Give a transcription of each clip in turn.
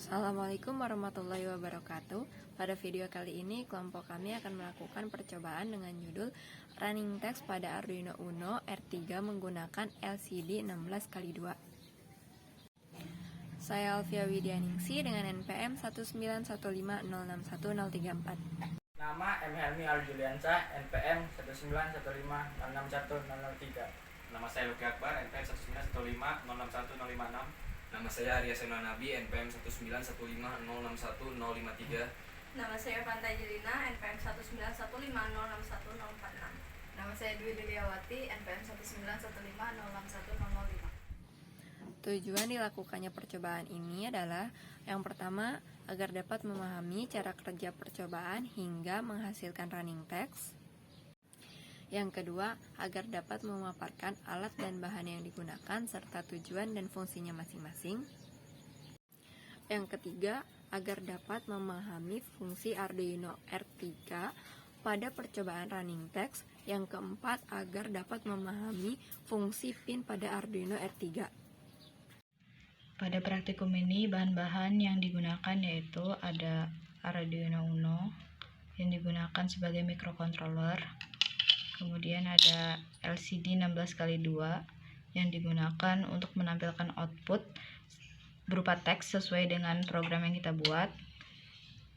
Assalamualaikum warahmatullahi wabarakatuh. Pada video kali ini, kelompok kami akan melakukan percobaan dengan judul Running Text pada Arduino Uno R3 menggunakan LCD 16x2. Saya Alfia Widianingsi dengan NPM 19150610034. Nama M. Helmi Aljuliansa, NPM 19150610003. Nama saya Luki Akbar, NPM 19150610056. Nama saya Arya Seno Nabi, NPM 19150610053. Nama saya Fanta Jelina, NPM 19150610046. Nama saya Dwi Liliawati, NPM 19150610005. Tujuan dilakukannya percobaan ini adalah yang pertama, agar dapat memahami cara kerja percobaan hingga menghasilkan running text. Yang kedua, agar dapat memaparkan alat dan bahan yang digunakan serta tujuan dan fungsinya masing-masing. Yang ketiga, agar dapat memahami fungsi Arduino R3 pada percobaan running text. Yang keempat, agar dapat memahami fungsi pin pada Arduino R3. Pada praktikum ini, bahan-bahan yang digunakan yaitu ada Arduino Uno yang digunakan sebagai microcontroller, kemudian ada LCD 16x2 yang digunakan untuk menampilkan output berupa teks sesuai dengan program yang kita buat.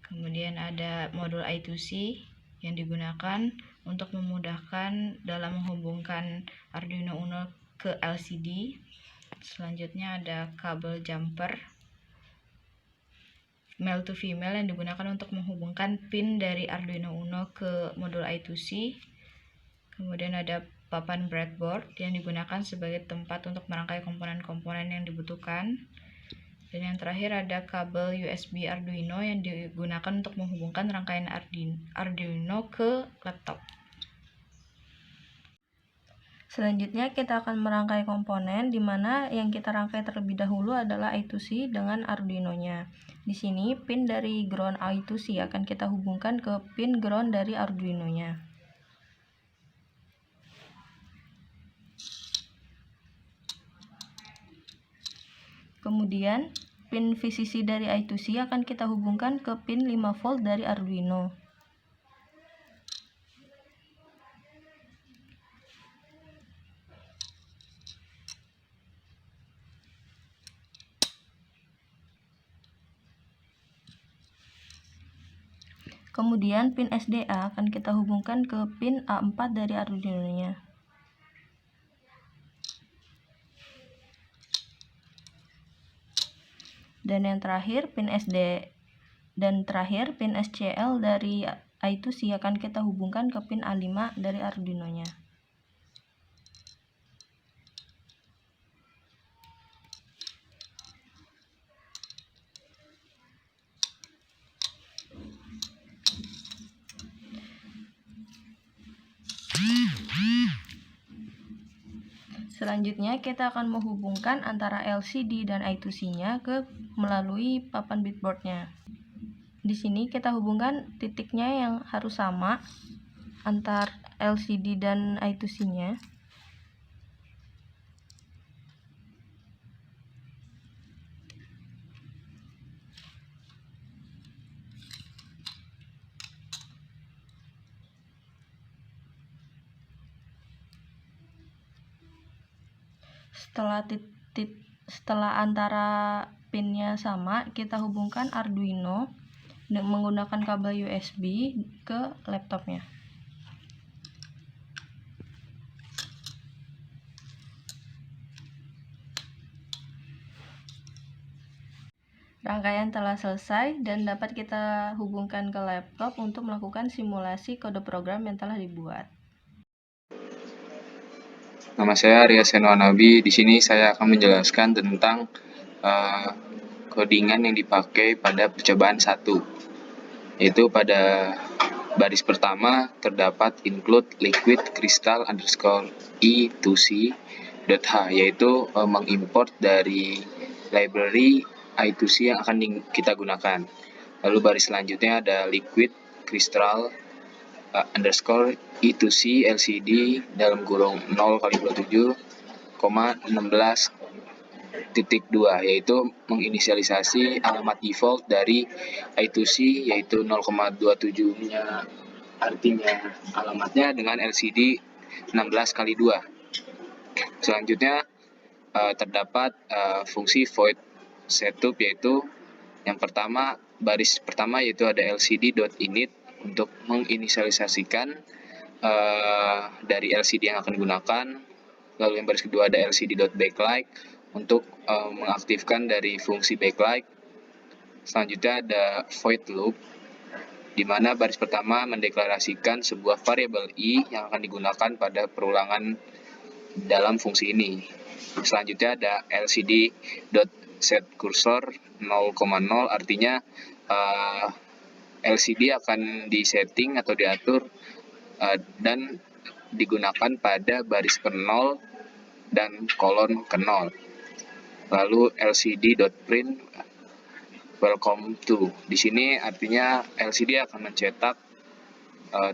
Kemudian ada modul I2C yang digunakan untuk memudahkan dalam menghubungkan Arduino Uno ke LCD. Selanjutnya ada kabel jumper male to female yang digunakan untuk menghubungkan pin dari Arduino Uno ke modul I2C. Kemudian ada papan breadboard yang digunakan sebagai tempat untuk merangkai komponen-komponen yang dibutuhkan. Dan yang terakhir ada kabel USB Arduino yang digunakan untuk menghubungkan rangkaian Arduino ke laptop. Selanjutnya kita akan merangkai komponen, di mana yang kita rangkai terlebih dahulu adalah I2C dengan Arduino-nya. Di sini pin dari ground I2C akan kita hubungkan ke pin ground dari Arduino-nya. Kemudian pin VCC dari I2C akan kita hubungkan ke pin 5V dari Arduino. Kemudian pin SDA akan kita hubungkan ke pin A4 dari Arduino-nya. Dan yang terakhir pin pin SCL dari I2C akan kita hubungkan ke pin A5 dari Arduino-nya. Selanjutnya kita akan menghubungkan antara LCD dan I2C-nya melalui papan breadboard-nya. Di sini kita hubungkan titiknya yang harus sama antar LCD dan I2C-nya. Setelah antara pinnya sama, kita hubungkan Arduino menggunakan kabel USB ke laptopnya. Rangkaian telah selesai dan dapat kita hubungkan ke laptop untuk melakukan simulasi kode program yang telah dibuat. Nama saya Arya Seno Nabi. Di sini saya akan menjelaskan tentang codingan yang dipakai pada percobaan 1. Yaitu pada baris pertama terdapat include liquid crystal underscore I2C.h, yaitu mengimport dari library I2C yang akan kita gunakan. Lalu baris selanjutnya ada liquid crystal underscore I2C LCD dalam kurung 0x27, 16 yaitu menginisialisasi alamat default dari I2C yaitu 0,27-nya, artinya alamatnya dengan LCD 16x2. Selanjutnya terdapat fungsi void setup, yaitu yang pertama, baris pertama yaitu ada lcd.init untuk menginisialisasikan dari LCD yang akan digunakan. Lalu yang baris kedua ada lcd.backlight untuk mengaktifkan dari fungsi backlight. Selanjutnya ada void loop, di mana baris pertama mendeklarasikan sebuah variabel i yang akan digunakan pada perulangan dalam fungsi ini. Selanjutnya ada lcd.setCursor 0,0, artinya LCD akan disetting atau diatur dan digunakan pada baris ke-0 dan kolon ke-0. Lalu lcd.print welcome to. Di sini artinya LCD akan mencetak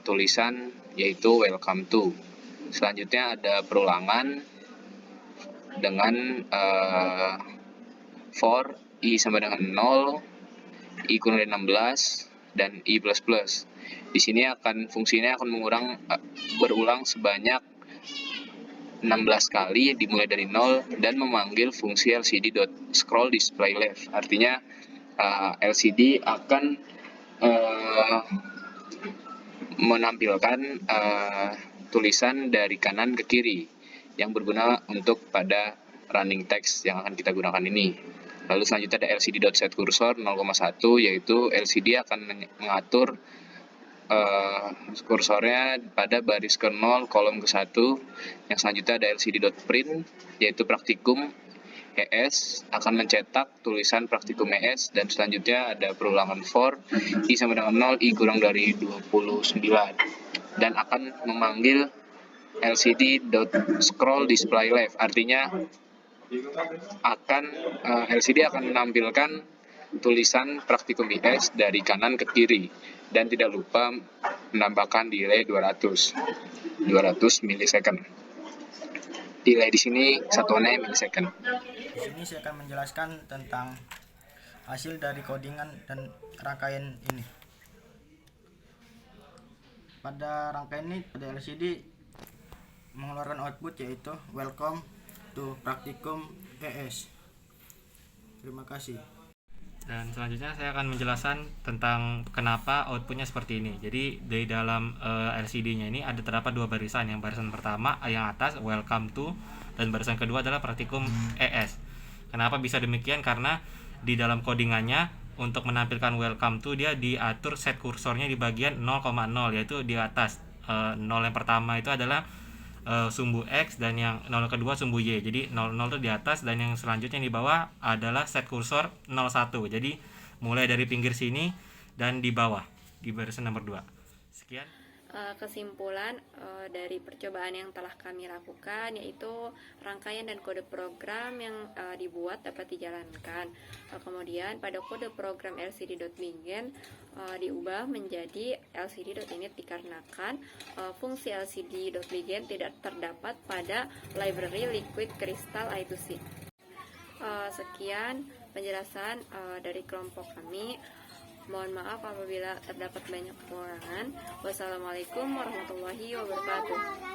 tulisan yaitu welcome to. Selanjutnya ada perulangan dengan for i sama dengan 0, i kurang dari 16, dan i++. Di sini fungsinya akan berulang sebanyak 16 kali dimulai dari 0 dan memanggil fungsi lcd.scroll display left. Artinya LCD akan menampilkan tulisan dari kanan ke kiri yang berguna untuk pada running text yang akan kita gunakan ini. Lalu selanjutnya ada lcd.setCursor 0,1, yaitu LCD akan mengatur kursornya pada baris ke-0 kolom ke-1. Yang selanjutnya ada lcd.print, yaitu praktikum ES akan mencetak tulisan praktikum ES. Dan selanjutnya ada perulangan for i sama dengan 0, i kurang dari 29, dan akan memanggil lcd.scroll display left. Artinya LCD akan menampilkan tulisan praktikum IS dari kanan ke kiri, dan tidak lupa menambahkan delay 200 milisecond. Delay di sini satuannya milisecond. Di sini saya akan menjelaskan tentang hasil dari codingan dan rangkaian ini. Pada rangkaian ini, pada LCD mengeluarkan output yaitu welcome to praktikum ES. Terima kasih. Dan selanjutnya saya akan menjelaskan tentang kenapa outputnya seperti ini. Jadi di dalam LCD-nya ini ada terdapat dua barisan. Yang barisan pertama yang atas welcome to, dan barisan kedua adalah praktikum ES. Kenapa bisa demikian? Karena di dalam codingannya untuk menampilkan welcome to dia diatur set kursornya di bagian 0,0, yaitu di atas. 0 yang pertama itu adalah sumbu X, dan yang 0 kedua sumbu Y. Jadi 00 itu di atas, dan yang selanjutnya di bawah adalah set kursor 01. Jadi mulai dari pinggir sini dan di bawah di barisan nomor 2. Sekian. Kesimpulan dari percobaan yang telah kami lakukan, yaitu rangkaian dan kode program yang dibuat dapat dijalankan. Kemudian pada kode program lcd.begin diubah menjadi lcd.init dikarenakan fungsi lcd.begin tidak terdapat pada library Liquid Crystal I2C. Sekian penjelasan dari kelompok kami. Mohon maaf apabila terdapat banyak kekurangan. Wassalamualaikum warahmatullahi wabarakatuh.